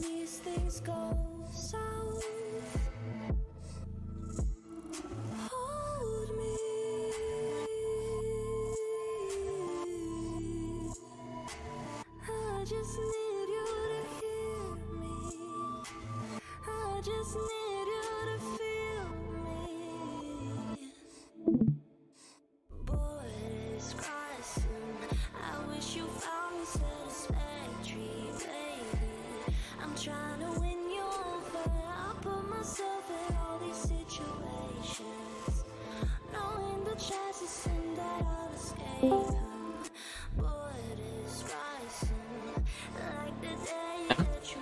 these things go south, hold me. I just need you to hear me. I just need you to feel me. Borders crossing, I wish you found me satisfactory, baby. I'm trying to win you over. I put myself in all these situations, knowing the chances and that I'll escape 'em. Borders rising, like the day that you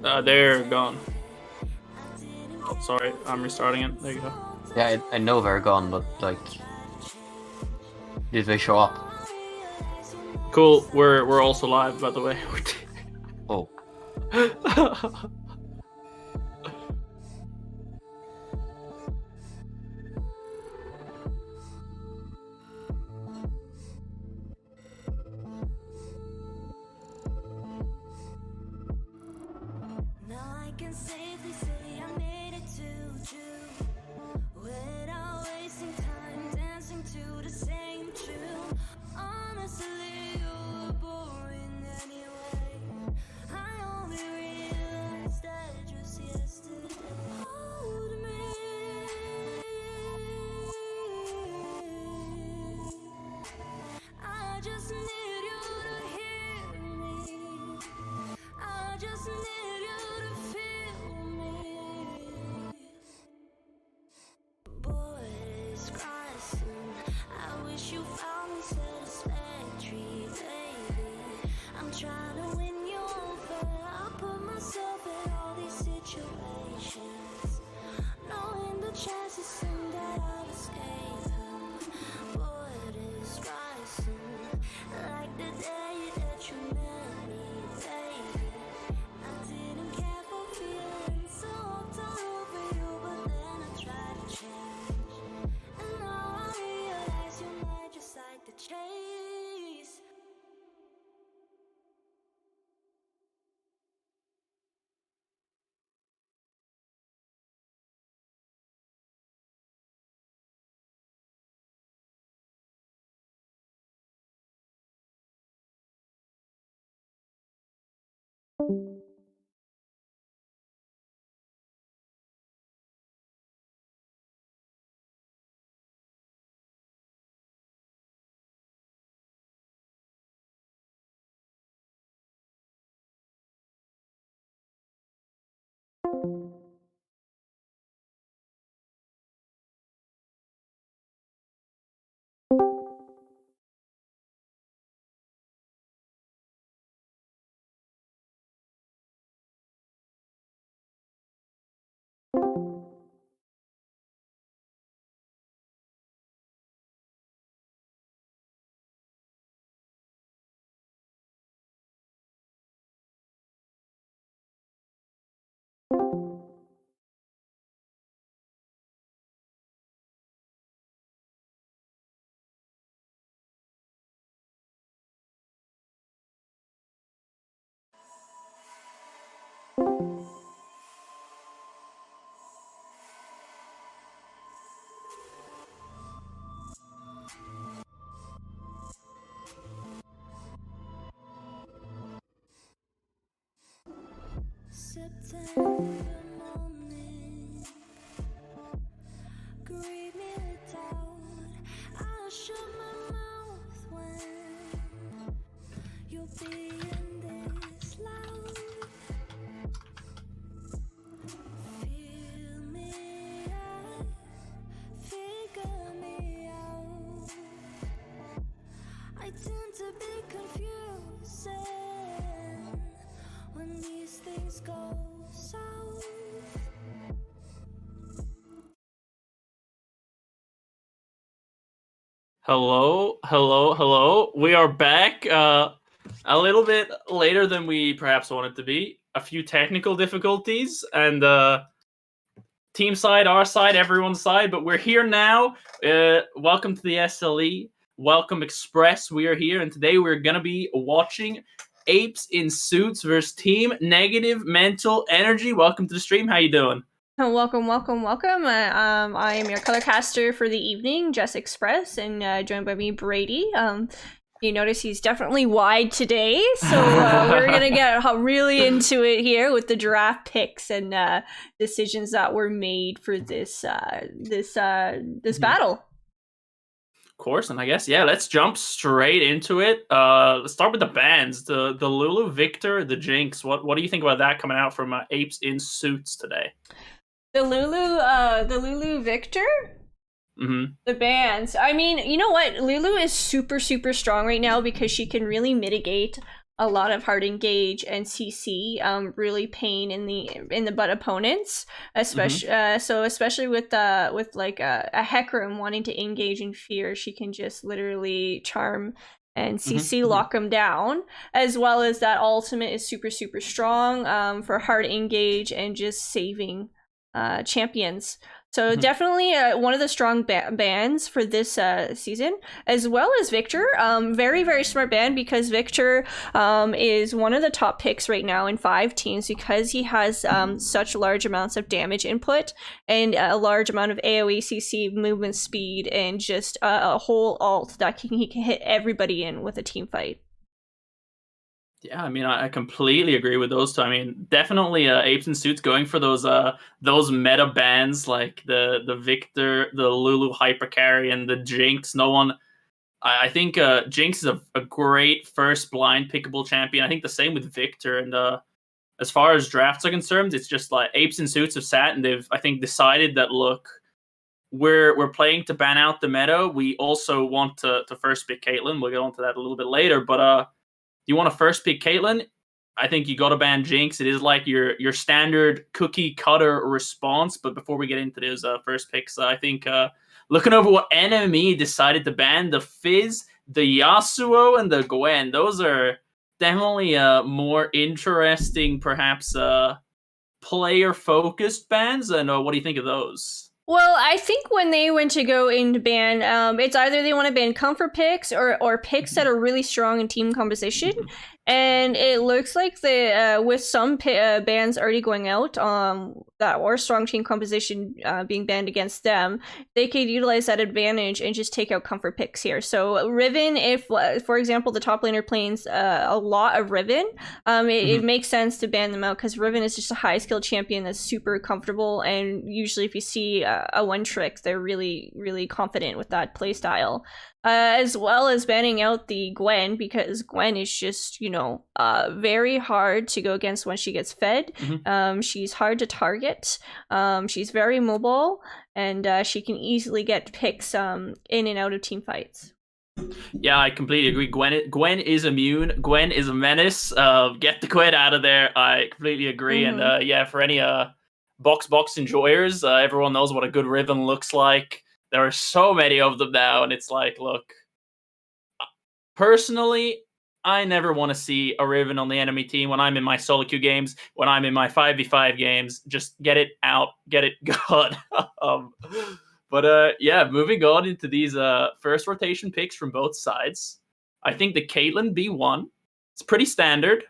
met. They're gone. Oh, sorry, I'm restarting it. There you go. Yeah, I know they're gone, but like, did they show up? Cool. We're also live, by the way. Oh. Now I can safely say I made it to June without wasting time dancing to the same tune. Honestly, you were boring anyway. I only realized that just yesterday. Hold me. I just need you to hear me. I just need you to feel me. Borders crossing, I wish you found me satisfactory, baby. I'm trying to win you over. I put myself in all these situations, knowing the chances and that I'll escape 'em. Borders rising, like the day that you met me, baby. I didn't care for feeling so hooked all over you, but then I tried to change, and now I realize you might just like the chase. September morning, grieve me without. I'll shut my mouth when you'll be in this loud. Feel me out, figure me out. I tend to be confusing when these things go south. Hello. We are back. A little bit later than we perhaps wanted to be. A few technical difficulties, and team side, our side, everyone's side, but we're here now. Welcome to the SLE. Welcome Express. We are here, and today we're going to be watching Apes in Suits versus Team Negative Mental Energy. Welcome to the stream. How you doing? Welcome. I am your color caster for the evening, Jess Express, and joined by me, Brady. You notice he's definitely wide today, so we're gonna get really into it here with the draft picks and decisions that were made for this battle. Of course, and I guess let's jump straight into it. Let's start with the bands. The Lulu, Victor, the Jinx. What do you think about that coming out from Apes in Suits today? The Lulu Victor. Mm-hmm. The bands. I mean, you know what? Lulu is super strong right now because she can really mitigate a lot of hard engage and CC, really pain in the butt opponents, especially especially with like a Hecarim wanting to engage in fear, she can just literally charm and CC lock them down, as well as that ultimate is super strong for hard engage and just saving champions. So definitely one of the strong bans for this season, as well as Victor. Very smart ban because Victor is one of the top picks right now in 5 teams because he has such large amounts of damage input and a large amount of AoE CC movement speed and just a whole ult that he can hit everybody in with a team fight. Yeah, I mean, I completely agree with those two. I mean, definitely Apes in Suits going for those meta bans like the Victor, the Lulu Hypercarry, and the Jinx. I think Jinx is a great first blind pickable champion. I think the same with Victor. And as far as drafts are concerned, it's just like Apes in Suits have sat and they've, I think, decided that, look, we're playing to ban out the meta. We also want to first pick Caitlyn. We'll get onto that a little bit later, but you want to first pick Caitlyn? I think you got to ban Jinx. It is like your standard cookie cutter response. But before we get into those first picks, I think looking over what NME decided to ban, the Fizz, the Yasuo, and the Gwen. Those are definitely more interesting, perhaps player-focused bans. And what do you think of those? Well, I think when they went to go into ban, it's either they want to ban comfort picks or picks that are really strong in team composition. And it looks like with some bans already going out, that or strong team composition being banned against them, they could utilize that advantage and just take out comfort picks here. So Riven, if for example the top laner plays a lot of Riven, it makes sense to ban them out because Riven is just a high skill champion that's super comfortable, and usually if you see a one trick, they're really confident with that playstyle. As well as banning out the Gwen, because Gwen is just, very hard to go against when she gets fed. She's hard to target. She's very mobile, and she can easily get picks in and out of team fights. Yeah, I completely agree. Gwen is immune. Gwen is a menace. Get the Gwen out of there. I completely agree. And for any box enjoyers, everyone knows what a good Riven looks like. There are so many of them now, and it's like, look, personally, I never want to see a Riven on the enemy team when I'm in my solo queue games, when I'm in my 5v5 games. Just get it out, get it gone. Moving on into these first rotation picks from both sides. I think the Caitlyn B1, it's pretty standard.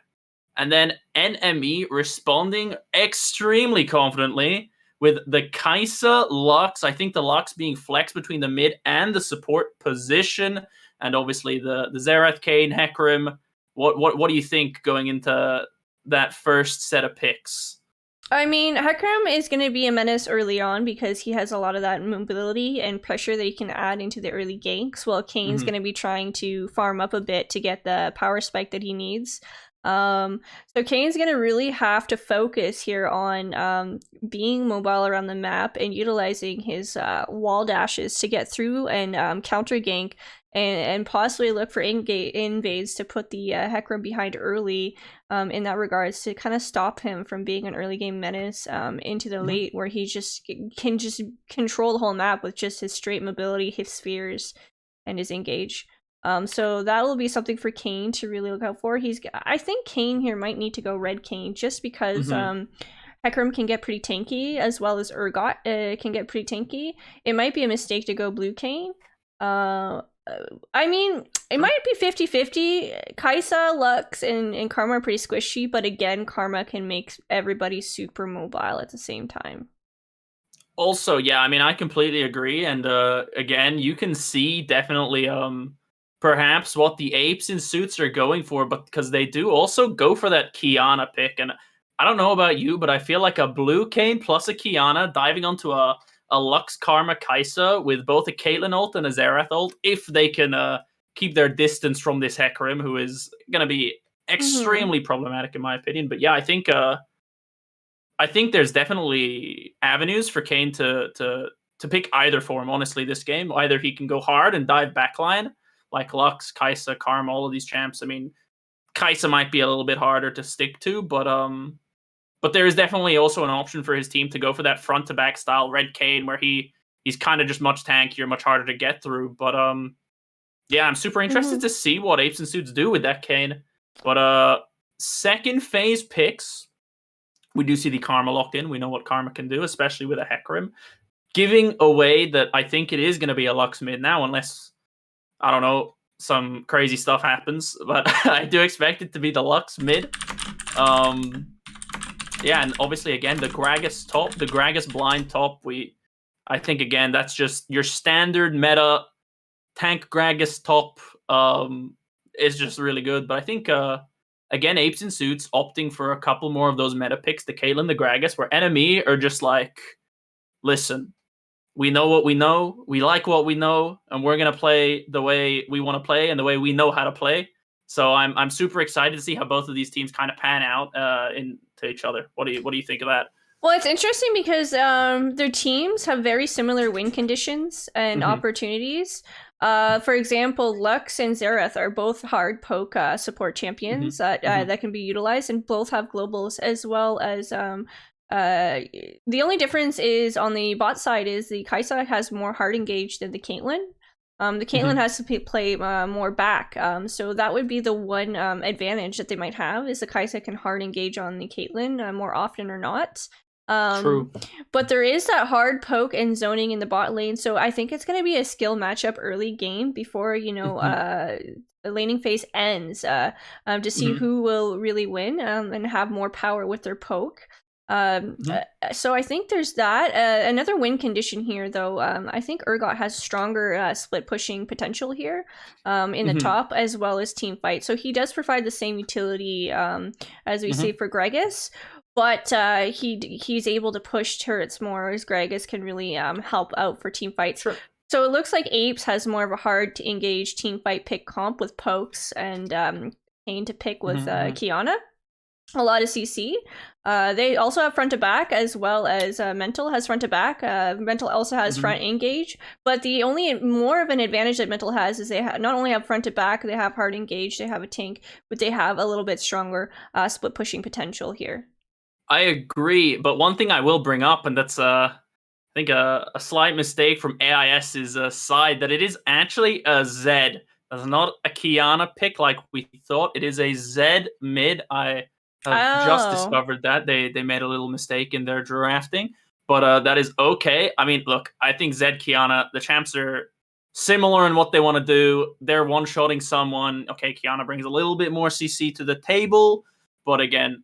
And then NME responding extremely confidently with the Kai'Sa Lux. I think the Lux being flexed between the mid and the support position, and obviously the Xerath, Kayn, Hecarim. What do you think going into that first set of picks? I mean, Hecarim is going to be a menace early on because he has a lot of that mobility and pressure that he can add into the early ganks, while Kayn's going to be trying to farm up a bit to get the power spike that he needs. So Kayn's gonna really have to focus here on being mobile around the map and utilizing his wall dashes to get through and counter gank and possibly look for invades to put the Hecarim behind early in that regards to kind of stop him from being an early game menace into the late, where he can just control the whole map with just his straight mobility, his spheres, and his engage. So that will be something for Kayn to really look out for. I think Kayn here might need to go red Kayn just because Hecarim can get pretty tanky, as well as Urgot can get pretty tanky. It might be a mistake to go blue Kayn. I mean, it might be 50-50. Kaisa, Lux, and Karma are pretty squishy, but again, Karma can make everybody super mobile at the same time. Also, yeah, I mean, I completely agree. And again, you can see definitely perhaps what the Apes in suits are going for, but because they do also go for that Kiana pick. And I don't know about you, but I feel like a blue Kayn plus a Kiana diving onto a Lux Karma Kaisa with both a Caitlyn ult and a Xerath ult, if they can keep their distance from this Hecarim, who is going to be extremely problematic in my opinion. But yeah, I think there's definitely avenues for Kayn to pick either form, honestly, this game. Either he can go hard and dive backline, like Lux, Kaisa, Karma, all of these champs. I mean, Kaisa might be a little bit harder to stick to, but there is definitely also an option for his team to go for that front to back style red Kayn, where he's kind of just much tankier, much harder to get through. But yeah, I'm super interested to see what Apes and Suits do with that Kayn. But second phase picks, we do see the Karma locked in. We know what Karma can do, especially with a Hecarim. Giving away that I think it is going to be a Lux mid now, unless, I don't know, some crazy stuff happens. But I do expect it to be the Lux mid. Yeah, and obviously, again, the Gragas top, the Gragas blind top. I think, again, that's just your standard meta tank Gragas top is just really good. But I think... again, Apes and Suits opting for a couple more of those meta picks, the Caitlyn, the Gragas, where enemy are just like, listen, we know what we know, we like what we know, and we're gonna play the way we want to play and the way we know how to play. So I'm super excited to see how both of these teams kind of pan out into each other. What do you think of that? Well, it's interesting because their teams have very similar win conditions and opportunities. For example, Lux and Xerath are both hard poke support champions that can be utilized, and both have globals, as well as the only difference is on the bot side is the Kaisa has more hard engage than the Caitlyn. The Caitlyn has to play more back, so that would be the one advantage that they might have, is the Kaisa can hard engage on the Caitlyn more often or not. True. But there is that hard poke and zoning in the bot lane, so I think it's going to be a skill matchup early game before, the laning phase ends, to see who will really win and have more power with their poke. So I think there's that. Another win condition here, though, I think Urgot has stronger split pushing potential here in the top, as well as team fight. So he does provide the same utility as we see for Gragas. But he's able to push turrets more, as Gragas can really help out for team fights. Sure. So it looks like Apes has more of a hard to engage team fight pick comp with pokes, and Kayn to pick with Kiana. A lot of CC. They also have front to back, as well as Mental has front to back. Mental also has front engage, but the only more of an advantage that Mental has is they not only have front to back, they have hard engage, they have a tank, but they have a little bit stronger split pushing potential here. I agree, but one thing I will bring up, and that's I think a slight mistake from AIS's side, that it is actually a Z. It's not a Kiana pick like we thought. It is a Z mid. I have just discovered that. They made a little mistake in their drafting, but that is okay. I mean, look, I think Z Kiana, the champs are similar in what they want to do. They're one-shotting someone. Okay, Kiana brings a little bit more CC to the table, but again,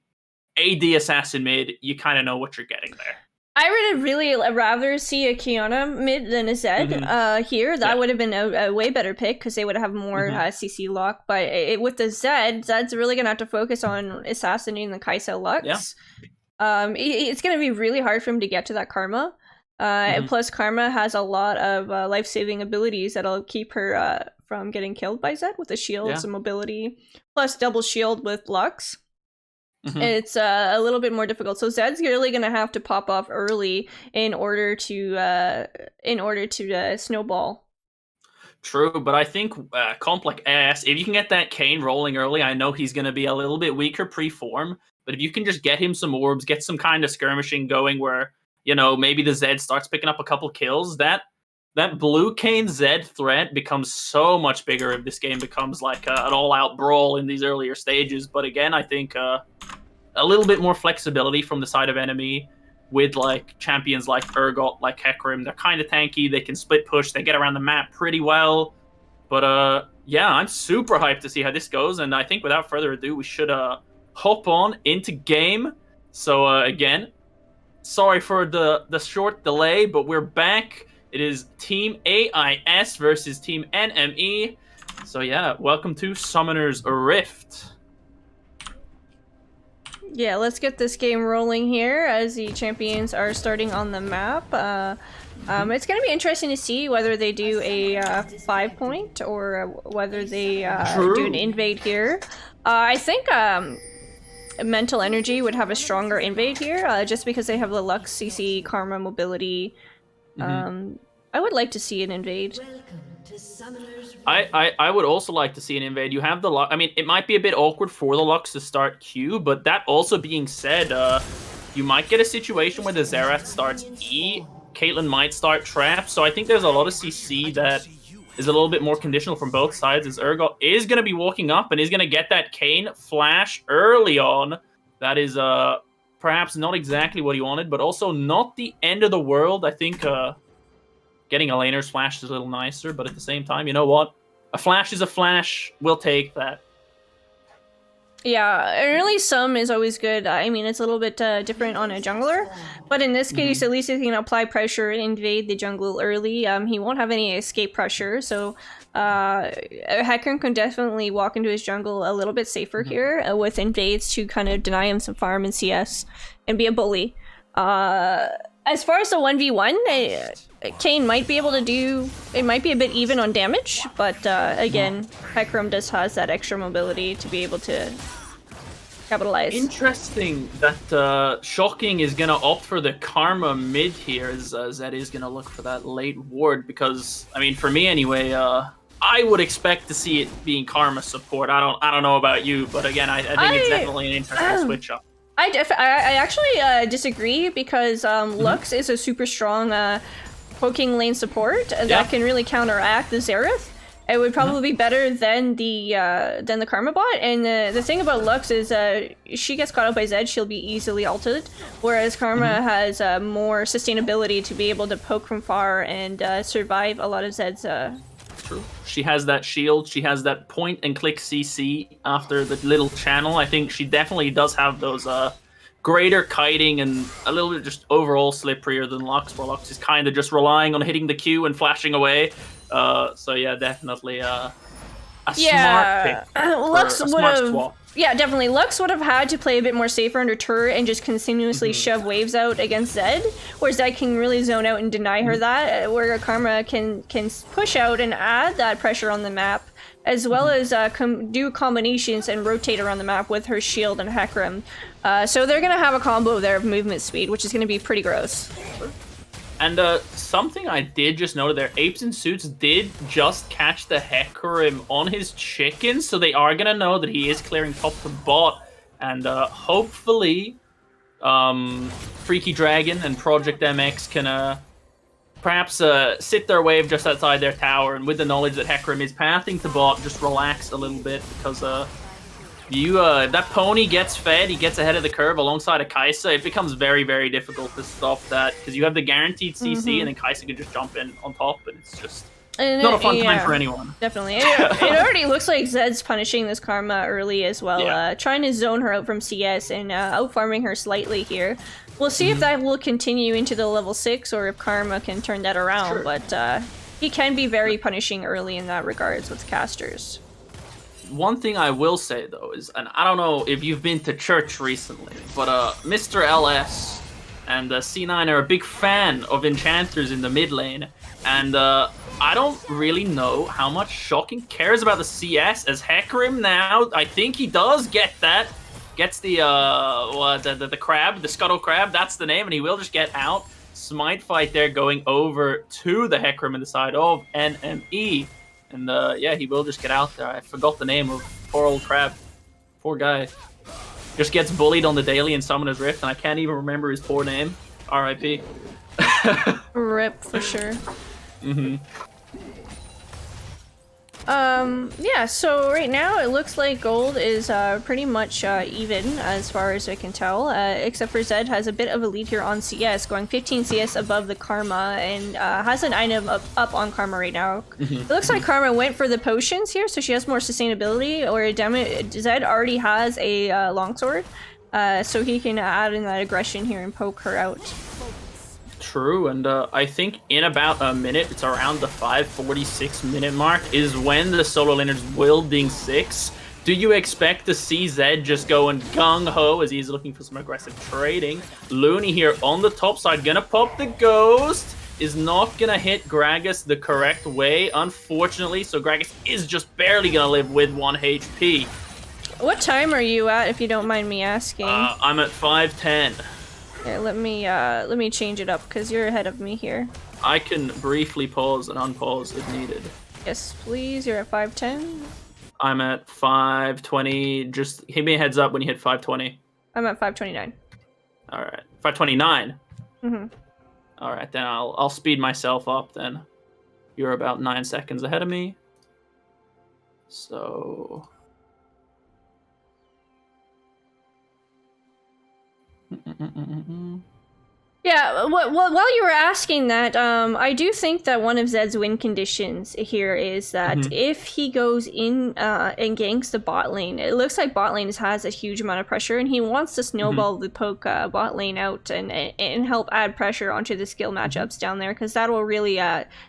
AD assassin mid, you kind of know what you're getting there. I would really rather see a Kiana mid than a Zed here. That would have been a way better pick, because they would have more CC lock. But with the Zed's really going to have to focus on assassinating the Kaisa Lux. Yeah. It's going to be really hard for him to get to that Karma. And plus, Karma has a lot of life-saving abilities that'll keep her from getting killed by Zed, with the shields and mobility. Plus double shield with Lux. It's a little bit more difficult. So Zed's really going to have to pop off early in order to snowball. True, but I think comp like AS, if you can get that Kayn rolling early, I know he's going to be a little bit weaker pre-form, but if you can just get him some orbs, get some kind of skirmishing going where, maybe the Zed starts picking up a couple kills, that blue Kayn Zed threat becomes so much bigger if this game becomes like an all-out brawl in these earlier stages. But again, I think a little bit more flexibility from the side of enemy with like champions like Urgot, like Hecarim. They're kind of tanky. They can split push. They get around the map pretty well. But yeah, I'm super hyped to see how this goes, and I think without further ado, we should hop on into game. So again, sorry for the short delay, but we're back. It is Team AIS versus Team NME. So yeah, welcome to Summoner's Rift. Yeah, let's get this game rolling here as the champions are starting on the map. It's going to be interesting to see whether they do a 5-point or whether they do an invade here. I think Mental Energy would have a stronger invade here, just because they have the Lux, CC, Karma, Mobility. I would like to see an invade. I would also like to see an invade. You have the Lux. I mean, it might be a bit awkward for the Lux to start Q, but that also being said, you might get a situation where the Xerath starts E. Caitlyn might start Trap, so I think there's a lot of CC that is a little bit more conditional from both sides, as Urgot is going to be walking up and is going to get that Kayn flash early on. That is perhaps not exactly what he wanted, but also not the end of the world. I think getting a laner's flash is a little nicer, but at the same time, you know what? A flash is a flash. We'll take that. Yeah, early sum is always good. I mean, it's a little bit different on a jungler, but in this case, at least he can apply pressure and invade the jungle early. He won't have any escape pressure, so Hecarim can definitely walk into his jungle a little bit safer here with invades to kind of deny him some farm and CS and be a bully. As far as the 1v1, Kayn might be able to do... It might be a bit even on damage, but again, Hecarim does has that extra mobility to be able to capitalize. Interesting that Shocking is going to opt for the Karma mid here, as Zed is going to look for that late ward, because, I mean, for me anyway, I would expect to see it being Karma support. I don't know about you, but again, I think it's definitely an interesting switch up. I actually disagree, because Lux is a super strong poking lane support that can really counteract the Xerath. It would probably be better than the Karma bot. And the thing about Lux is she gets caught up by Zed, she'll be easily ulted, whereas Karma has more sustainability to be able to poke from far and survive a lot of Zed's. True. She has that shield. She has that point and click CC after the little channel. I think she definitely does have those greater kiting and a little bit just overall slipperier than Lux, where Lux is kind of just relying on hitting the Q and flashing away. So yeah, definitely a smart pick. Lux would have. Yeah, definitely. Lux would have had to play a bit more safer under turret and just continuously shove waves out against Zed, whereas Zed can really zone out and deny her that, where Karma can push out and add that pressure on the map, as well as do combinations and rotate around the map with her shield and Hecarim. So they're going to have a combo there of movement speed, which is going to be pretty gross. And something I did just note there, Apes in Suits did just catch the Hecarim on his chicken, so they are going to know that he is clearing top to bot. And hopefully, Freaky Dragon and Project MX can perhaps sit their wave just outside their tower, and with the knowledge that Hecarim is pathing to bot, just relax a little bit, because if that pony gets fed, he gets ahead of the curve alongside a Kai'Sa, it becomes very, very difficult to stop that, because you have the guaranteed CC, and then Kai'Sa can just jump in on top, and it's just not a fun time for anyone. Definitely. It already looks like Zed's punishing this Karma early as well, trying to zone her out from CS and out-farming her slightly here. We'll see if that will continue into the level 6, or if Karma can turn that around, but he can be very punishing early in that regards with casters. One thing I will say, though, is, and I don't know if you've been to church recently, but Mr. LS and C9 are a big fan of enchanters in the mid lane, and I don't really know how much Shocking cares about the CS, as Hecarim now, I think he does get that, gets the crab, the scuttle crab, that's the name, and he will just get out. Smite fight there going over to the Hecarim in the side of NME. And yeah, he will just get out there. I forgot the name of poor old crab. Poor guy. Just gets bullied on the daily in Summoner's Rift, and I can't even remember his poor name. R.I.P. Rip, for sure. Yeah, so right now it looks like gold is pretty much even as far as I can tell, except for Zed has a bit of a lead here on CS, going 15 CS above the Karma, and has an item up on Karma right now. It looks like Karma went for the potions here, so she has more sustainability, or Zed already has a longsword, so he can add in that aggression here and poke her out. True, and I think in about a minute, it's around the 5:46 minute mark, is when the solo laners will ding 6. Do you expect to see Zed just going gung-ho as he's looking for some aggressive trading? Looney here on the top side, gonna pop the ghost, is not gonna hit Gragas the correct way, unfortunately, so Gragas is just barely gonna live with 1 HP. What time are you at, if you don't mind me asking? I'm at 5:10. Here, let me change it up because you're ahead of me here. I can briefly pause and unpause if needed. Yes, please. You're at 5:10. I'm at 5:20. Just give me a heads up when you hit 5:20. I'm at 5:29. All right, 5:29. Mm-hmm. All right, then I'll speed myself up. Then you're about 9 seconds ahead of me. So. Yeah, while you were asking that, I do think that one of Zed's win conditions here is that if he goes in and ganks the bot lane, it looks like bot lane has a huge amount of pressure, and he wants to snowball the poke bot lane out and help add pressure onto the skill matchups down there, because that will really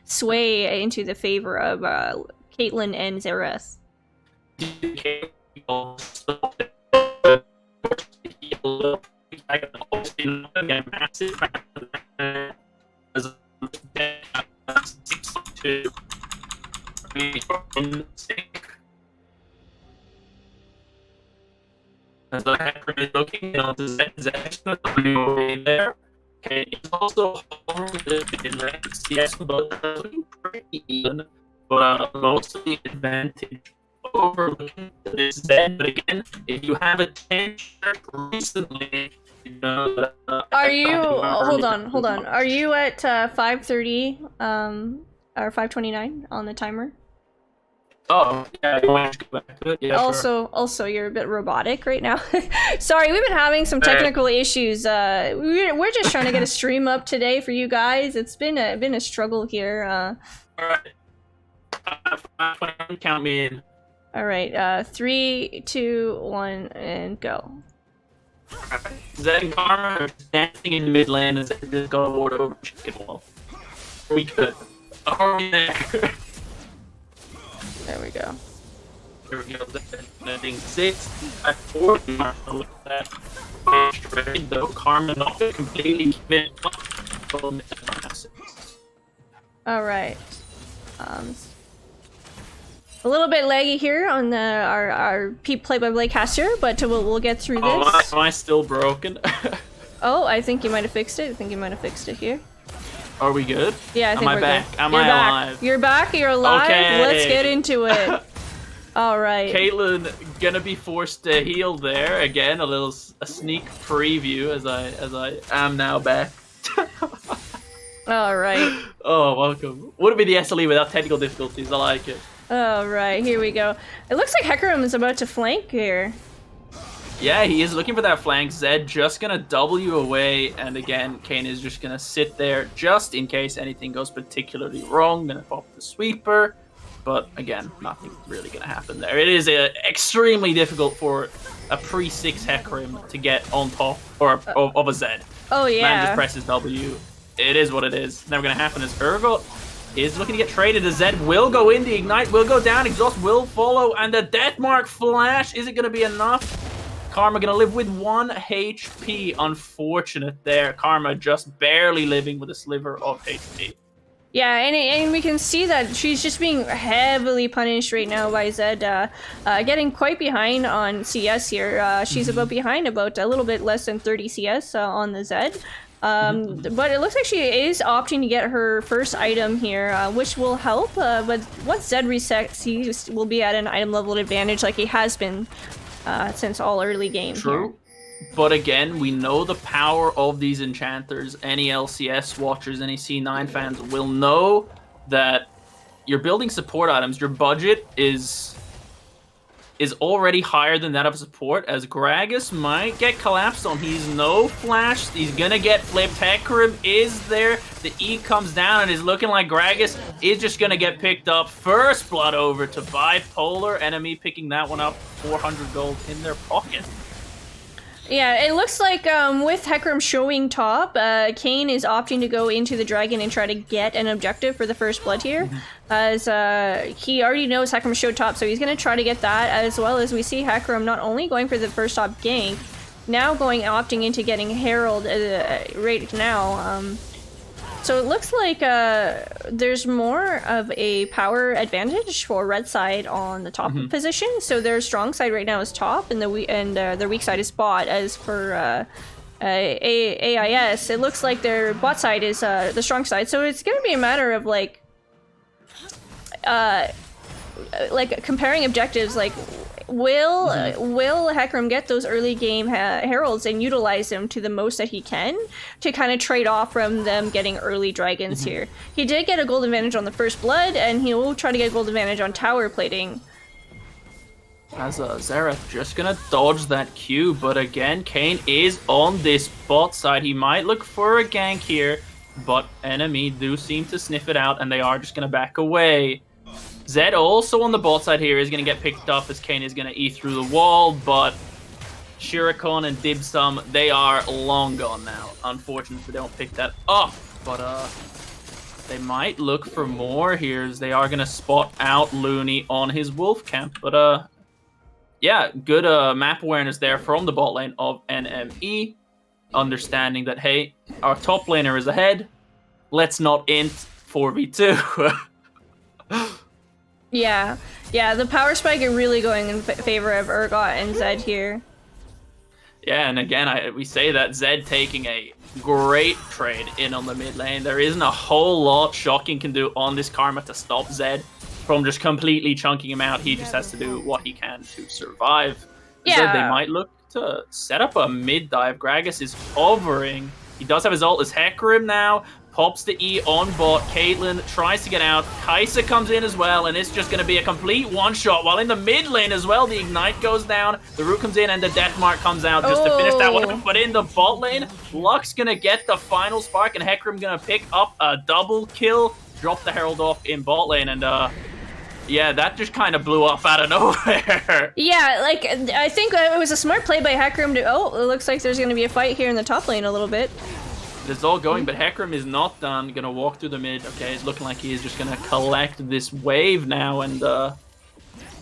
sway into the favor of Caitlyn and Xerath. I can also get massive as the hacker is looking on the Z there. Okay, it's also in CS, but looking pretty even, but mostly advantage over looking at this Z. But again, if you have a 10 recently, you know that, are you hold on, are you at 5:30 or 5:29 on the timer? Oh yeah, you want to go back to it? Yeah, also you're a bit robotic right now. Sorry, we've been having some technical issues. We're just trying to get a stream up today for you guys. It's been a struggle here. All right, count me in. All right, 3, 2, 1, and go. Zed and Karma are dancing in mid lane and Zed just got over chicken wall. We could. Are we there? There we go. Here we go. Landing 6 at 4. Look at that. Trade though. Karma not completely commit. All right. A little bit laggy here on our play-by-play caster, but we'll get through this. Am I still broken? Oh, I think you might have fixed it. I think you might have fixed it here. Are we good? Yeah, I think we're back? good. Am You're I back. alive? You're back. You're alive. Okay. Let's get into it. All right. Caitlyn gonna be forced to heal there again. A sneak preview as I am now back. All right. Oh, welcome. Would it be the SLE without technical difficulties? I like it. All right, here we go. It looks like Hecarim is about to flank here. Yeah, he is looking for that flank. Zed just gonna W away, and again, Kane is just gonna sit there just in case anything goes particularly wrong. Gonna pop the sweeper, but again, nothing really gonna happen there. It is extremely difficult for a pre-6 Hecarim to get on top of a Zed. Oh yeah. Man just presses W. It is what it is. Never gonna happen as Urgot is looking to get traded. The Zed will go in, the Ignite will go down, Exhaust will follow, and the Deathmark Flash, is it going to be enough? Karma going to live with 1 HP. Unfortunate there. Karma just barely living with a sliver of HP. Yeah, and we can see that she's just being heavily punished right now by Zed, getting quite behind on CS here. She's about a little bit less than 30 CS on the Zed. But it looks like she is opting to get her first item here, which will help, but once Zed resets, he will be at an item level advantage like he has been since all early game. True. Here. But again, we know the power of these enchanters. Any LCS watchers, any C9 fans will know that, you're building support items. Your budget is already higher than that of support, as Gragas might get collapsed on. He's no flash. He's gonna get flipped. Hecarim is there. The E comes down and is looking like Gragas is just gonna get picked up. First blood over to Bipolar. Enemy picking that one up. 400 gold in their pocket. Yeah, it looks like with Hecarim showing top, Kane is opting to go into the dragon and try to get an objective for the first blood here, as he already knows Hecarim showed top, so he's going to try to get that, as well as we see Hecarim not only going for the first top gank, now opting into getting Herald right now. So it looks like there's more of a power advantage for red side on the top position. So their strong side right now is top, and their weak side is bot. As for AIS, it looks like their bot side is the strong side. So it's gonna be a matter of like comparing objectives. Like, will Hecarim get those early game heralds and utilize them to the most that he can to kind of trade off from them getting early dragons here? He did get a gold advantage on the first blood, and he will try to get a gold advantage on tower plating. As Xerath just gonna dodge that Q, but again, Kane is on this bot side. He might look for a gank here, but enemy do seem to sniff it out, and they are just gonna back away. Zed also on the bot side here is going to get picked up as Kane is going to E through the wall, but Shuriken and Dibsum, they are long gone now. Unfortunately, they don't pick that up, but they might look for more here as they are going to spot out Looney on his wolf camp. But yeah, good map awareness there from the bot lane of NME, understanding that, hey, our top laner is ahead, let's not int 4v2. Yeah, the power spike are really going in favor of Urgot and Zed here. Yeah, and again, we say that Zed taking a great trade in on the mid lane. There isn't a whole lot Shocking can do on this Karma to stop Zed from just completely chunking him out. He just has to do what he can to survive. Yeah. Zed, they might look to set up a mid dive. Gragas is hovering. He does have his ult as Hecarim now. Pops the E on bot. Caitlyn tries to get out. Kai'Sa comes in as well, and it's just going to be a complete one-shot. While in the mid lane as well, the Ignite goes down. The Root comes in, and the Death Mark comes out just to finish that one. But in the bot lane, Luck's going to get the final spark, and Hecarim going to pick up a double kill. Drop the Herald off in bot lane, and yeah, that just kind of blew up out of nowhere. Yeah, like, I think it was a smart play by Hecarim to... Oh, it looks like there's going to be a fight here in the top lane a little bit. It's all going, but Hecarim is not done. Gonna walk through the mid. Okay, it's looking like he is just gonna collect this wave now, and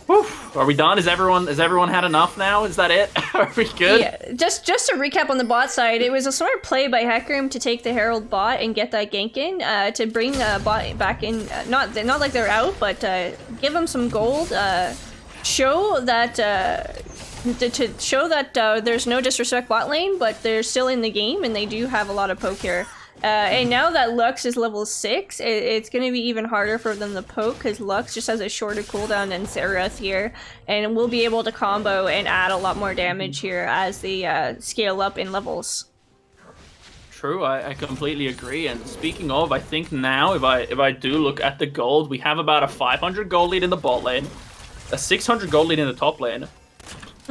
whew, are we done? Has everyone had enough now? Is that it? Are we good? Yeah, just to recap on the bot side, it was a smart play by Hecarim to take the Herald bot and get that gank in, to bring bot back in. Not like they're out, but give them some gold. Show that to show that there's no disrespect bot lane, but they're still in the game and they do have a lot of poke here. And now that Lux is level 6, it's going to be even harder for them to poke because Lux just has a shorter cooldown than Xerath here, and will be able to combo and add a lot more damage here as they scale up in levels. True, I completely agree. And speaking of, I think now if I do look at the gold, we have about a 500 gold lead in the bot lane, a 600 gold lead in the top lane,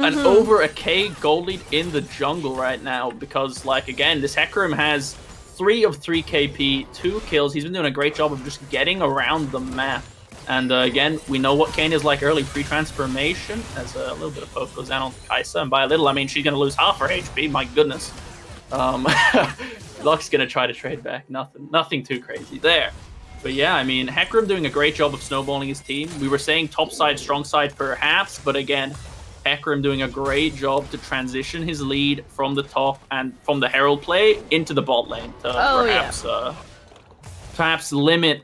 and over a K gold lead in the jungle right now, because, like, again, this Hecarim has 3 of 3 KP, 2 kills. He's been doing a great job of just getting around the map. And again, we know what Kane is like early pre-transformation, as a little bit of poke goes down on Kai'Sa, and by a little, I mean she's going to lose half her HP, my goodness. Luck's going to try to trade back, nothing too crazy there. But yeah, I mean, Hecarim doing a great job of snowballing his team. We were saying top side, strong side perhaps, but again, Hecarim doing a great job to transition his lead from the top and from the Herald play into the bot lane to perhaps limit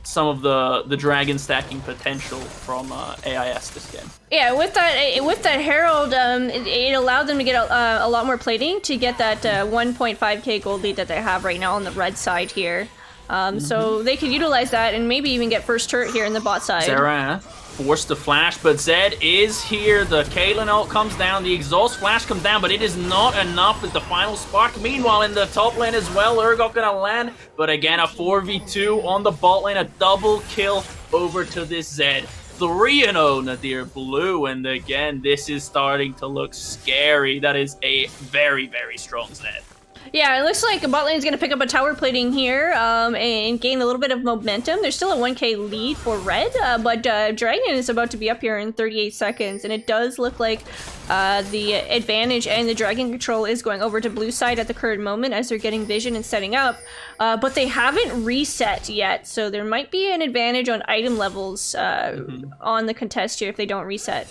some of the dragon stacking potential from AIS this game. Yeah, with that Herald, it allowed them to get a lot more plating to get that 1.5k gold lead that they have right now on the red side here. So they could utilize that and maybe even get first turret here in the bot side. Xerath forced to flash, but Zed is here. The Caitlyn ult comes down, the exhaust flash comes down, but it is not enough with the final spark. Meanwhile, in the top lane as well, Urgot gonna land, but again, a 4v2 on the bot lane, a double kill over to this Zed. 3-0 Nadir Blue, and again, this is starting to look scary. That is a very, very strong Zed. Yeah, it looks like bot lane's going to pick up a tower plating here and gain a little bit of momentum. There's still a 1k lead for red, but Dragon is about to be up here in 38 seconds, and it does look like the advantage and the Dragon control is going over to blue side at the current moment as they're getting vision and setting up, but they haven't reset yet, so there might be an advantage on item levels on the contest here if they don't reset.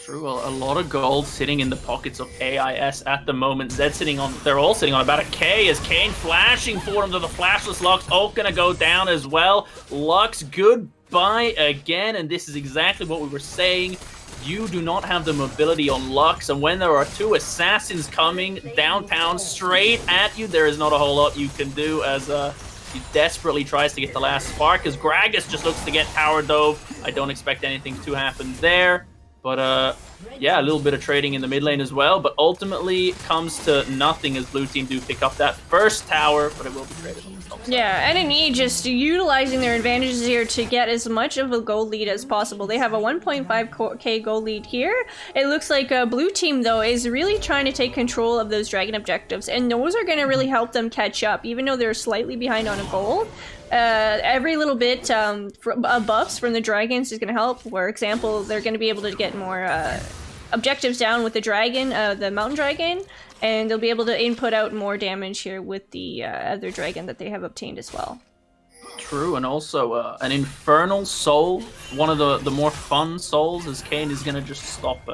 True, a lot of gold sitting in the pockets of AIS at the moment. Zed sitting on, they're all sitting on about a K as Kane flashing for him to the flashless Lux. Ult gonna go down as well. Lux, goodbye again, and this is exactly what we were saying. You do not have the mobility on Lux, and when there are two assassins coming downtown straight at you, there is not a whole lot you can do as he desperately tries to get the last spark as Gragas just looks to get tower dove. I don't expect anything to happen there. But, yeah, a little bit of trading in the mid lane as well, but ultimately comes to nothing as blue team do pick up that first tower, but it will be traded on the top side. Yeah, NNE just utilizing their advantages here to get as much of a gold lead as possible. They have a 1.5k gold lead here. It looks like blue team, though, is really trying to take control of those dragon objectives, and those are going to really help them catch up, even though they're slightly behind on a gold. Every little bit buffs from the dragons is going to help. For example, they're going to be able to get more objectives down with the dragon, the mountain dragon, and they'll be able to input out more damage here with the other dragon that they have obtained as well. True, and also an infernal soul, one of the more fun souls, as Kane is going to just stop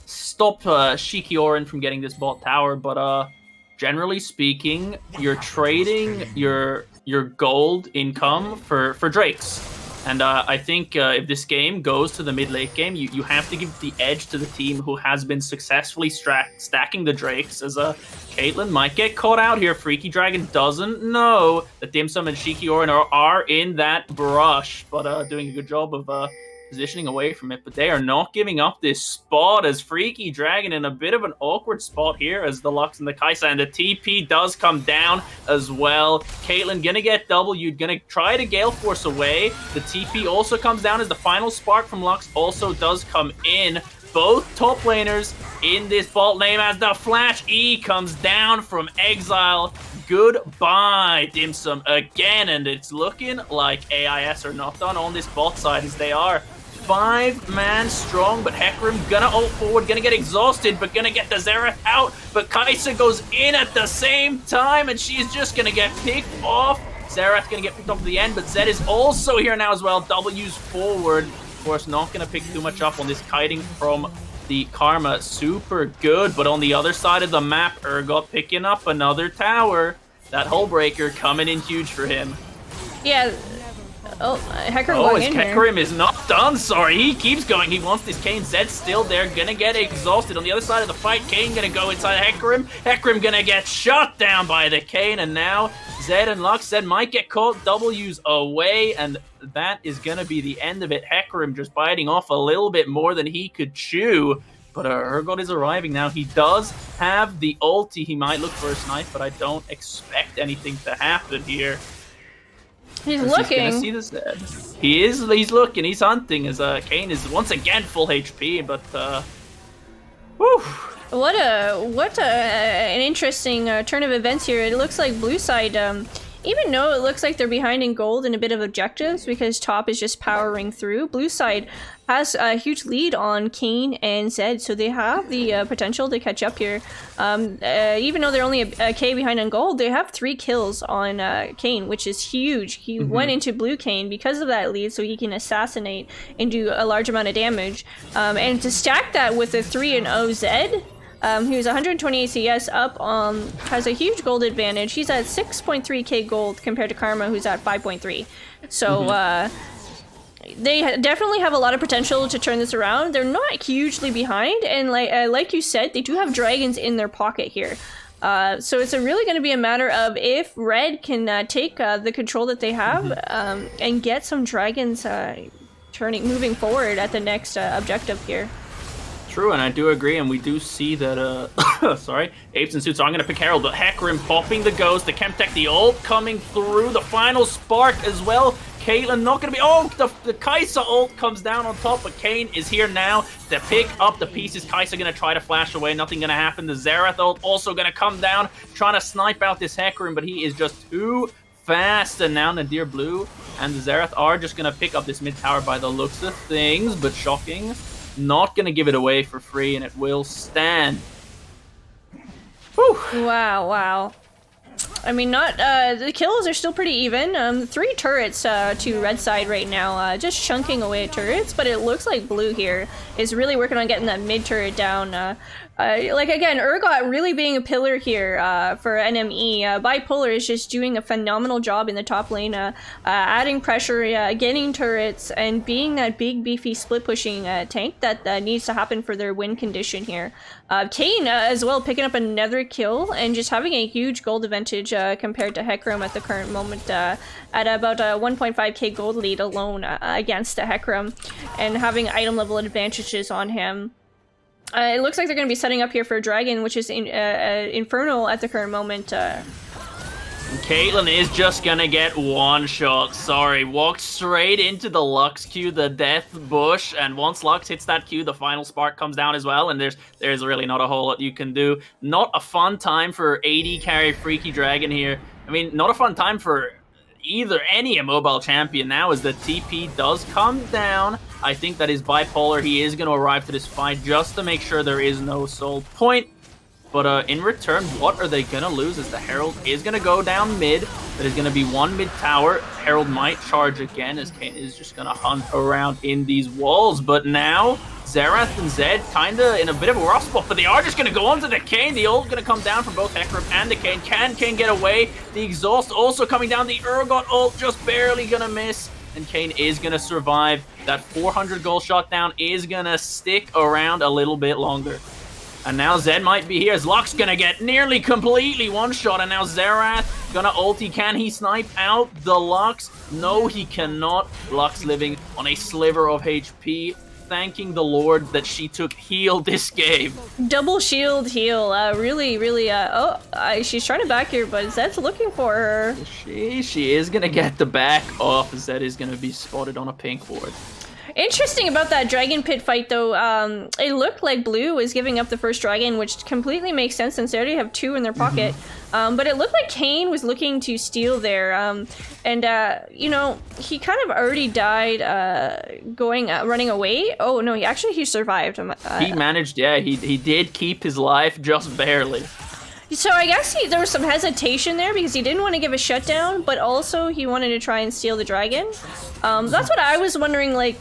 Shikiorin from getting this bot tower, but generally speaking, you're trading your gold income for Drakes. And I think if this game goes to the mid-late game, you have to give the edge to the team who has been successfully stacking the Drakes, as Caitlyn might get caught out here. Freaky Dragon doesn't know that Dim Sum and Shikiorin are in that brush, but doing a good job of positioning away from it, but they are not giving up this spot as Freaky Dragon in a bit of an awkward spot here as the Lux and the Kaisa, and the TP does come down as well. Caitlyn gonna get W'd, gonna try to Gale Force away. The TP also comes down as the final spark from Lux also does come in. Both top laners in this bot lane as the Flash E comes down from Exile. Goodbye, Dim Sum again, and it's looking like AIS are not done on this bot side as they are 5-man strong, but Hecarim gonna ult forward, gonna get exhausted, but gonna get the Xerath out, but Kaisa goes in at the same time, and she's just gonna get picked off. Xerath gonna get picked off at the end, but Zed is also here now as well. W's forward. Of course, not gonna pick too much up on this kiting from the Karma. Super good, but on the other side of the map, Urgot picking up another tower. That Hullbreaker coming in huge for him. Yeah. Oh, Hecarim going in here. Hecarim is not done, sorry. He keeps going. He wants this Kane. Zed's still there. Gonna get exhausted. On the other side of the fight, Kane gonna go inside Hecarim. Hecarim gonna get shot down by the Kane. And now Zed and Lux. Zed might get caught. W's away. And that is gonna be the end of it. Hecarim just biting off a little bit more than he could chew. But Urgot is arriving now. He does have the ulti. He might look for a snipe, but I don't expect anything to happen here. He's looking. He's gonna see the Zed. He's looking. He's hunting as Kane is once again full HP, but whew. What an interesting turn of events here. It looks like blue side, even though it looks like they're behind in gold and a bit of objectives because top is just powering through, blue side has a huge lead on Kane and Zed, so they have the potential to catch up here. Even though they're only a K behind on gold, they have 3 kills on Kane, which is huge. He went into blue Kane because of that lead, so he can assassinate and do a large amount of damage. And to stack that with a 3-0 Zed, who's 128 CS up, has a huge gold advantage. He's at 6.3k gold compared to Karma, who's at 5.3. So they definitely have a lot of potential to turn this around. They're not hugely behind, and like you said, they do have dragons in their pocket here. So it's really going to be a matter of if Red can take the control that they have and get some dragons moving forward at the next objective here. True, and I do agree, and we do see that, sorry, Apes and Suits, I'm going to pick Herald, but Hecarim popping the Ghost, the Chemtech, the ult coming through, the final spark as well. Caitlyn not going to be... Oh, the Kai'Sa ult comes down on top, but Kayn is here now to pick up the pieces. Kai'Sa going to try to flash away. Nothing going to happen. The Xerath ult also going to come down, trying to snipe out this Hecarim, but he is just too fast. And now Nadir Blue and the Xerath are just going to pick up this mid tower by the looks of things, but shocking. Not going to give it away for free, and it will stand. Whew. Wow. I mean, the kills are still pretty even. 3 turrets to red side right now, just chunking away at turrets, but it looks like blue here is really working on getting that mid turret down. Like, again, Urgot really being a pillar here for NME. Bipolar is just doing a phenomenal job in the top lane, adding pressure, getting turrets, and being that big, beefy, split-pushing tank that needs to happen for their win condition here. Kayn as well picking up another kill and just having a huge gold advantage compared to Hecarim at the current moment, at about a 1.5k gold lead alone against Hecarim, and having item level advantages on him. It looks like they're going to be setting up here for a dragon, which is Infernal at the current moment. Caitlyn is just going to get one shot. Sorry, walked straight into the Lux Q, the Death Bush, and once Lux hits that Q, the final spark comes down as well, and there's really not a whole lot you can do. Not a fun time for AD carry Freaky Dragon here. I mean, not a fun time for any immobile champion now, as the TP does come down. I think that is Bipolar. He is going to arrive to this fight just to make sure there is no soul point. But in return, what are they going to lose, as the Herald is going to go down mid. That is going to be one mid tower. Herald might charge again, as Kayn is just going to hunt around in these walls. But now, Xerath and Zed kind of in a bit of a rough spot, but they are just going to go onto the Kayn. The ult going to come down from both Hecarim and the Kayn. Can Kayn get away? The exhaust also coming down. The Urgot ult just barely going to miss. And Kayn is going to survive. That 400 goal shot down is going to stick around a little bit longer. And now Zed might be here, as Lux going to get nearly completely one-shot. And now Xerath going to ulti. Can he snipe out the Lux? No, he cannot. Lux living on a sliver of HP. Thanking the Lord that she took heal this game. Double shield heal. Really, she's trying to back here, but Zed's looking for her. She is going to get the back off. Zed is going to be spotted on a pink ward. Interesting about that dragon pit fight, though, it looked like blue was giving up the first dragon, which completely makes sense since they already have 2 in their pocket. But it looked like Kayn was looking to steal there, and you know, he kind of already died running away. Oh no, he survived. He managed, yeah, he did keep his life, just barely. So I guess there was some hesitation there because he didn't want to give a shutdown, but also he wanted to try and steal the dragon. That's what I was wondering, like,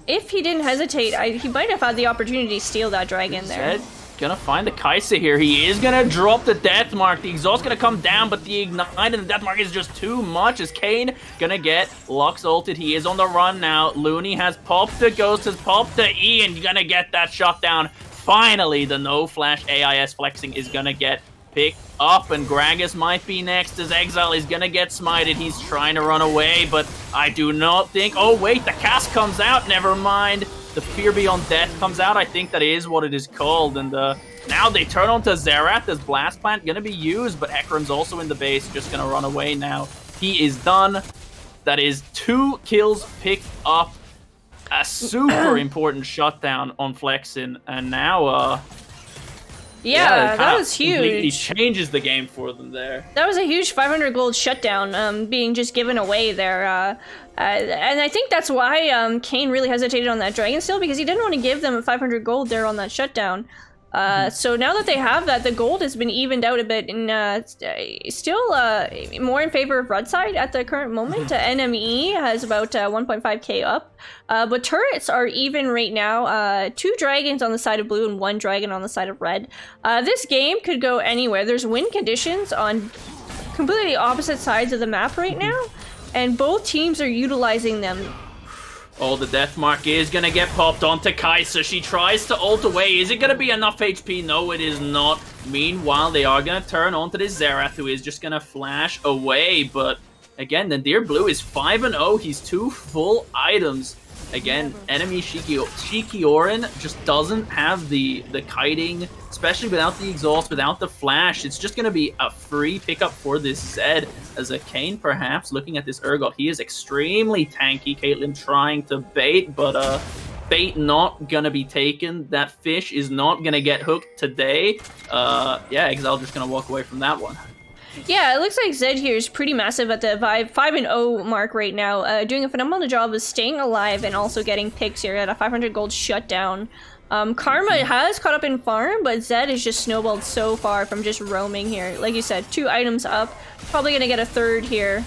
if he didn't hesitate, he might have had the opportunity to steal that dragon there. Zed gonna find the Kai'Sa here. He is gonna drop the Death Mark. The exhaust gonna come down, but the Ignite and the Death Mark is just too much, as Kayn gonna get Lux ulted. He is on the run now. Looney has popped the Ghost, has popped the E, and gonna get that shot down. Finally, the no flash AIS flexing is gonna get picked up, and Gragas might be next, as Exile is gonna get smited. He's trying to run away, but I do not think... Oh wait, the cast comes out, never mind. The Fear Beyond Death comes out, I think that is what it is called, and now they turn onto Xerath as Blast Plant gonna be used, but Hecarim's also in the base, just gonna run away now. He is done. That is 2 kills picked up. A super important shutdown on Flexin, and now yeah, that was huge. Completely changes the game for them there. That was a huge 500 gold shutdown being just given away there. And I think that's why Kayn really hesitated on that Dragon Steel, because he didn't want to give them a 500 gold there on that shutdown. So now that they have that, the gold has been evened out a bit, and still more in favor of red side at the current moment. NME has about 1.5k up, but turrets are even right now. 2 dragons on the side of blue and 1 dragon on the side of red. This game could go anywhere. There's win conditions on completely opposite sides of the map right now, and both teams are utilizing them. Oh, the Death Mark is gonna get popped onto Kai'Sa. She tries to ult away. Is it gonna be enough HP? No, it is not. Meanwhile, they are gonna turn onto this Xerath, who is just gonna flash away. But again, the Dear Blue is 5-0. He's 2 full items. again, enemy Shikiorin just doesn't have the kiting, especially without the exhaust, without the flash. It's just going to be a free pickup for this Zed. As a Kane, perhaps, looking at this Urgot, he is extremely tanky. Caitlyn trying to bait, but bait not going to be taken. That fish is not going to get hooked today. Yeah, Exile just going to walk away from that one. Yeah, it looks like Zed here is pretty massive at the 5-0 mark right now, doing a phenomenal job of staying alive and also getting picks here at a 500 gold shutdown. Karma has caught up in farm, but Zed is just snowballed so far from just roaming here. Like you said, 2 items up, probably gonna get a 3rd here.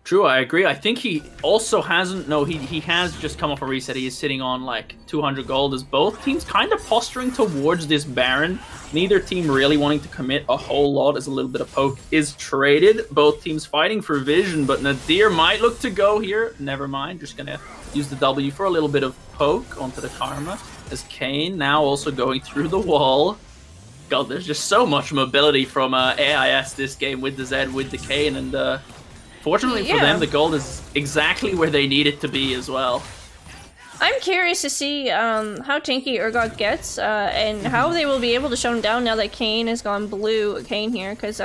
True, I agree. I think he also hasn't... No, he has just come off a reset. He is sitting on, like, 200 gold as both teams kind of posturing towards this Baron. Neither team really wanting to commit a whole lot as a little bit of poke is traded. Both teams fighting for vision, but Nadir might look to go here. Never mind. Just going to use the W for a little bit of poke onto the Karma. As Kane now also going through the wall. God, there's just so much mobility from AIS this game with the Zed, with the Kane, and... Fortunately for them, the gold is exactly where they need it to be as well. I'm curious to see how tanky Urgot gets and how they will be able to shut him down now that Kane has gone blue Kane here, because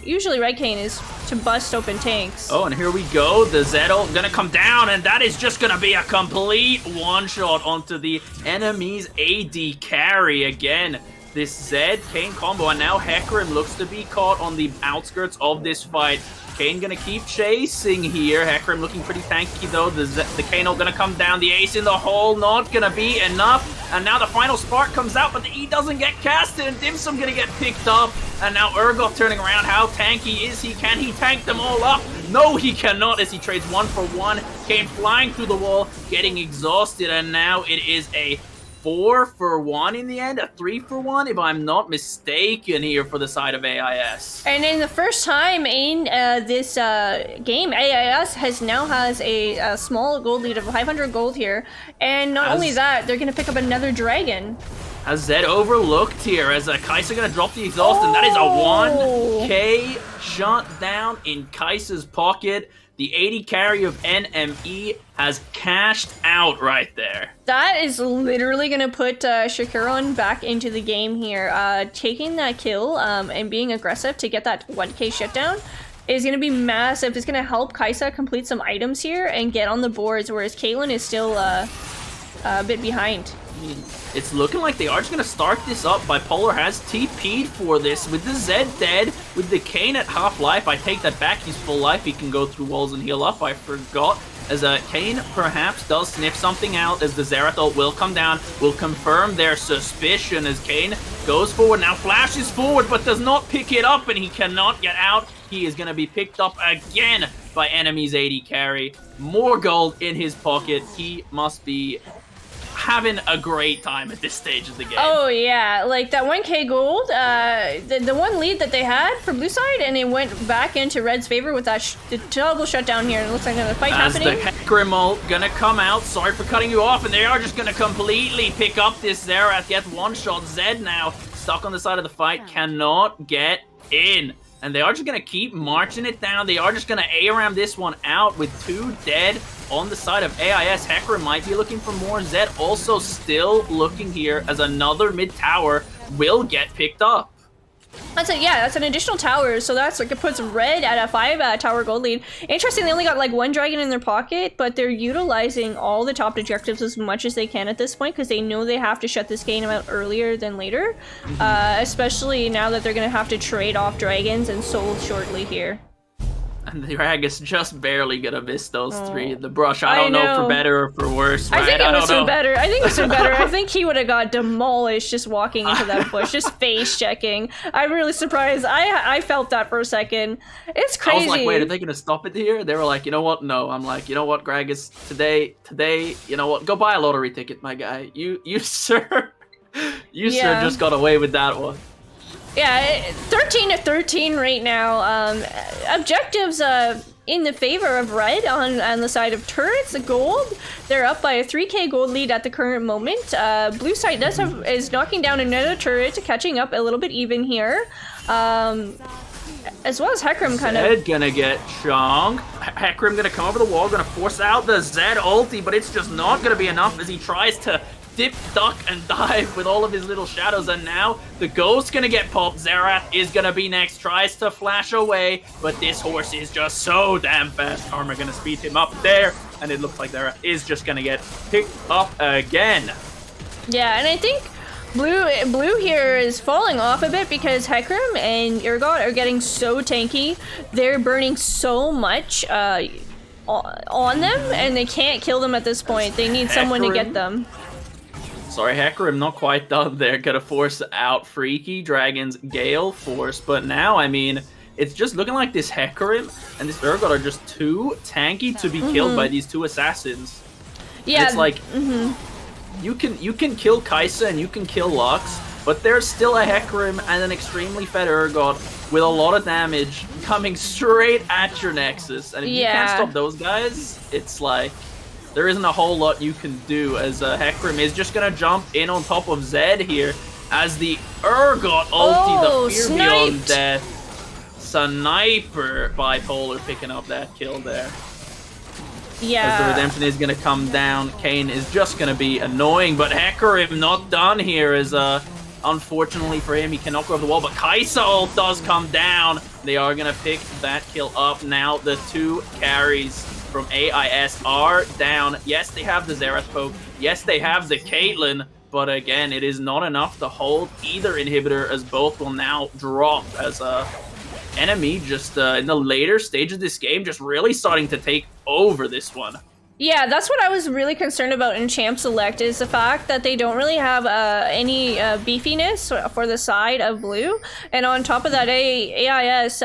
usually red Kane is to bust open tanks. Oh, and here we go. The Zed ult gonna come down, and that is just gonna be a complete one-shot onto the enemy's AD carry again. This Zed Kane combo, and now Hecarim looks to be caught on the outskirts of this fight. Kane gonna keep chasing here. Hecarim looking pretty tanky though. The Kane ult gonna come down. The ace in the hole not gonna be enough. And now the final spark comes out, but the E doesn't get casted. And Dim Sum gonna get picked up. And now Urgot turning around. How tanky is he? Can he tank them all up? No, he cannot as he trades 1 for 1. Kane flying through the wall, getting exhausted. And now it is a 4 for 1 in the end, a 3 for 1 if I'm not mistaken here for the side of AIS. And in the first time in this game, AIS has a small gold lead of 500 gold here, and not only that, they're gonna pick up another dragon. As Zed overlooked here, as Kai'Sa gonna drop the exhaust, and that is a 1k shot down in Kai'Sa's pocket. The 80 carry of NME has cashed out right there. That is literally going to put Shakuron back into the game here. Taking that kill and being aggressive to get that 1k shutdown is going to be massive. It's going to help Kai'Sa complete some items here and get on the boards, whereas Caitlyn is still a bit behind. I mean, it's looking like they are just going to start this up. Bipolar has TP'd for this with the Zed dead, with the Kane at half life. I take that back. He's full life. He can go through walls and heal up. I forgot. As Kane perhaps does sniff something out as the Xerath ult will come down, will confirm their suspicion as Kane goes forward. Now flashes forward but does not pick it up, and he cannot get out. He is going to be picked up again by enemy's AD carry. More gold in his pocket. He must be having a great time at this stage of the game. Oh yeah, like that 1k gold, the one lead that they had for blue side, and it went back into red's favor with that the double shutdown here, and it looks like another fight happening. As the Hecarim ult gonna come out, sorry for cutting you off, and they are just gonna completely pick up this Xerath, get one shot. Zed now stuck on the side of the fight, cannot get in. And they are just going to keep marching it down. They are just going to ARAM this one out with 2 dead on the side of AIS. Hecarim might be looking for more. Zed also still looking here as another mid tower will get picked up. That's it, yeah, that's an additional tower, so that's like, it puts red at a 5 tower gold lead. Interesting, they only got like 1 dragon in their pocket, but they're utilizing all the top objectives as much as they can at this point, because they know they have to shut this game out earlier than later, especially now that they're going to have to trade off dragons and souls shortly here. And the Ragus just barely gonna miss those 3 in the brush. I don't know for better or for worse, right? I think it was for better. I think it was for better. I think he would have got demolished just walking into that bush, just face checking. I'm really surprised. I felt that for a second. It's crazy. I was like, wait, are they gonna stop it here? They were like, you know what? No. I'm like, you know what, Gragas? Today, you know what? Go buy a lottery ticket, my guy. You sir, sir just got away with that one. Yeah, 13-13 right now. Objectives in the favor of red on the side of turrets. The gold, they're up by a 3k gold lead at the current moment. Blue side is knocking down another turret, catching up a little bit even here. As well as Hecarim kind Zed of. gonna get chunked. Hecarim gonna come over the wall, gonna force out the Zed ulti, but it's just not gonna be enough as he tries to dip, duck, and dive with all of his little shadows. And now the Ghost's gonna get popped. Xerath is gonna be next, tries to flash away, but this horse is just so damn fast. Karma gonna speed him up there, and it looks like Xerath is just gonna get picked up again. Yeah, and I think Blue here is falling off a bit because Hecarim and Urgot are getting so tanky. They're burning so much on them, and they can't kill them at this point. They need someone to get them. Sorry, Hecarim, not quite done there. Gonna force out Freaky Dragon's Gale Force, but now, I mean, it's just looking like this Hecarim and this Urgot are just too tanky to be killed by these two assassins. Yeah, and it's like you can kill Kai'Sa and you can kill Lux, but there's still a Hecarim and an extremely fed Urgot with a lot of damage coming straight at your Nexus, and if you can't stop those guys, it's like there isn't a whole lot you can do, as Hecarim is just gonna jump in on top of Zed here as the Urgot ulti, the Fear Beyond Death Sniper Bipolar picking up that kill there. Yeah. As the Redemption is gonna come down, Kayn is just gonna be annoying, but Hecarim not done here as unfortunately for him, he cannot go over the wall, but Kai'Sa ult does come down. They are gonna pick that kill up. Now the two carries from AIS are down. Yes, they have the Xerath poke. Yes, they have the Caitlyn, but again, it is not enough to hold either inhibitor, as both will now drop as enemy just in the later stage of this game, just really starting to take over this one. Yeah, that's what I was really concerned about in Champ Select, is the fact that they don't really have any beefiness for the side of Blue. And on top of that, AIS,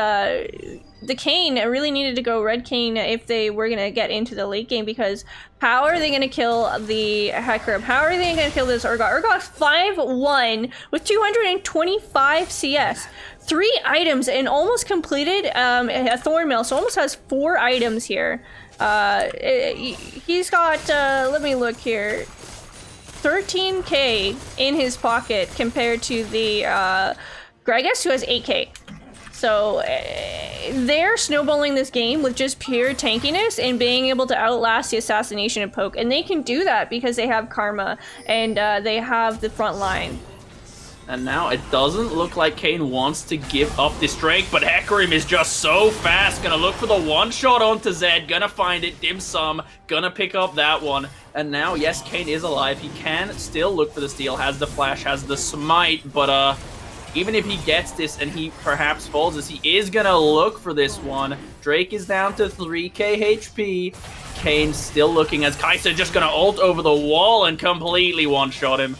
the Kayn really needed to go Red Kayn if they were going to get into the late game, because how are they going to kill the Hecarim? How are they going to kill this Urgot? Urgot 5-1 with 225 CS. 3 items and almost completed a Thornmail, so almost has 4 items here. He's got, let me look here, 13k in his pocket compared to the Gragas, who has 8k. So they're snowballing this game with just pure tankiness and being able to outlast the assassination and poke. And they can do that because they have Karma and they have the front line. And now it doesn't look like Kayn wants to give up this Drake, but Hecarim is just so fast. Gonna look for the one-shot onto Zed, gonna find it, dim sum, gonna pick up that one. And now, yes, Kayn is alive. He can still look for the steal, has the flash, has the smite, but even if he gets this and he perhaps falls this, he is gonna look for this one. Drake is down to 3k HP. Kayn still looking as Kai'Sa just gonna ult over the wall and completely one-shot him.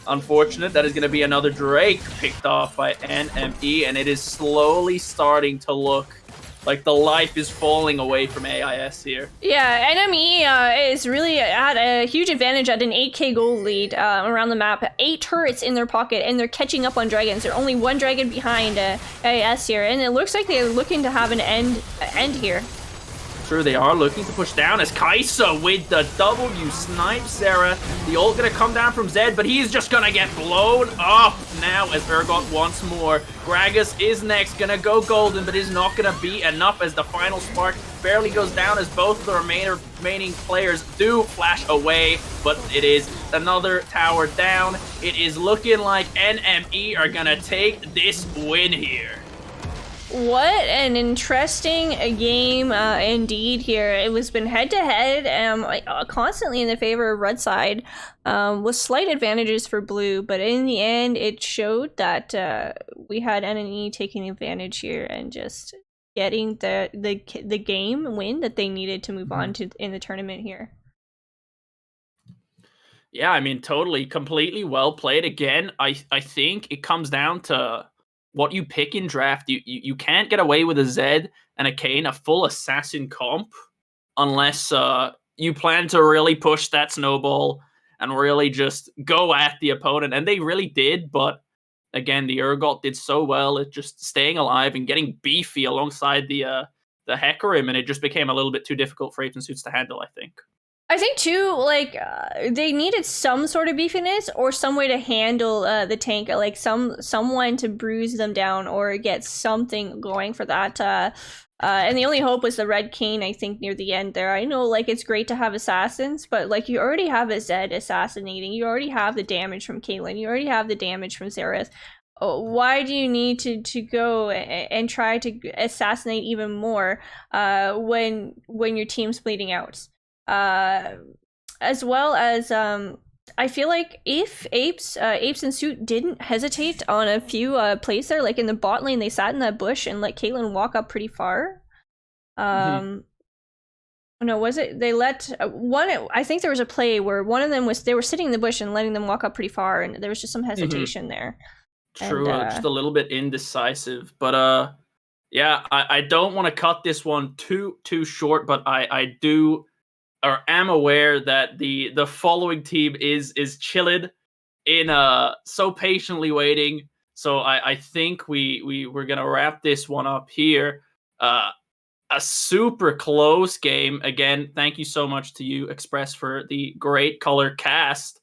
Unfortunate, that is going to be another Drake picked off by NME, and it is slowly starting to look like the life is falling away from AIS here. Yeah, NME is really at a huge advantage at an 8k gold lead around the map. 8 turrets in their pocket, and they're catching up on dragons. They're only 1 dragon behind AIS here, and it looks like they're looking to have an end here. Sure, they are looking to push down as Kai'Sa with the W snipe Sarah. The ult gonna come down from Zed, but he's just gonna get blown up now as Urgot once more. Gragas is next, gonna go golden, but is not gonna be enough as the final spark barely goes down as both of the remaining players do flash away, but it is another tower down. It is looking like NME are gonna take this win here. What an interesting game indeed here. It was been head-to-head, constantly in the favor of red side, with slight advantages for blue, but in the end it showed that we had NNE taking advantage here and just getting the game win that they needed to move on to in the tournament here. Yeah, I mean, totally, completely well played. Again, I think it comes down to what you pick in draft. You can't get away with a Zed and a Kayn, a full assassin comp, unless you plan to really push that snowball and really just go at the opponent. And they really did, but again, the Urgot did so well at just staying alive and getting beefy alongside the Hecarim, and it just became a little bit too difficult for Apes and Suits to handle, I think. I think too, like they needed some sort of beefiness or some way to handle the tank, like someone to bruise them down or get something going for that. And the only hope was the Red Cane, I think, near the end there. I know, like, it's great to have assassins, but like you already have a Zed assassinating. You already have the damage from Caitlyn. You already have the damage from Xerath. Why do you need to go and try to assassinate even more when your team's bleeding out? As well as I feel like if Apes and Suit didn't hesitate on a few plays there, like in the bot lane, they sat in that bush and let Caitlyn walk up pretty far. No, was it they let one? I think there was a play where one of them was they were sitting in the bush and letting them walk up pretty far, and there was just some hesitation there. True, And, just a little bit indecisive, but yeah, I don't want to cut this one too short, but I do or am aware that the following team is chilled in so patiently waiting. So I think we're gonna wrap this one up here. A super close game again. Thank you so much to you, Express, for the great color cast.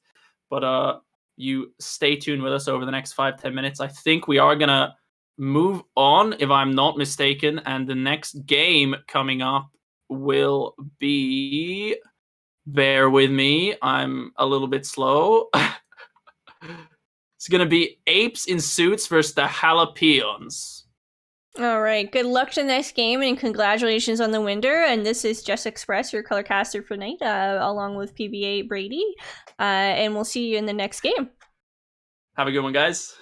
But you stay tuned with us over the next 5-10 minutes. I think we are gonna move on, if I'm not mistaken, and the next game coming up will be. Bear with me, I'm a little bit slow. It's gonna be Apes in Suits versus the Jalapeons. all right, good luck to the next game, and congratulations on the winner. And this is Just Express, your color caster for night, along with PBA Brady. And we'll see you in the next game. Have a good one, guys.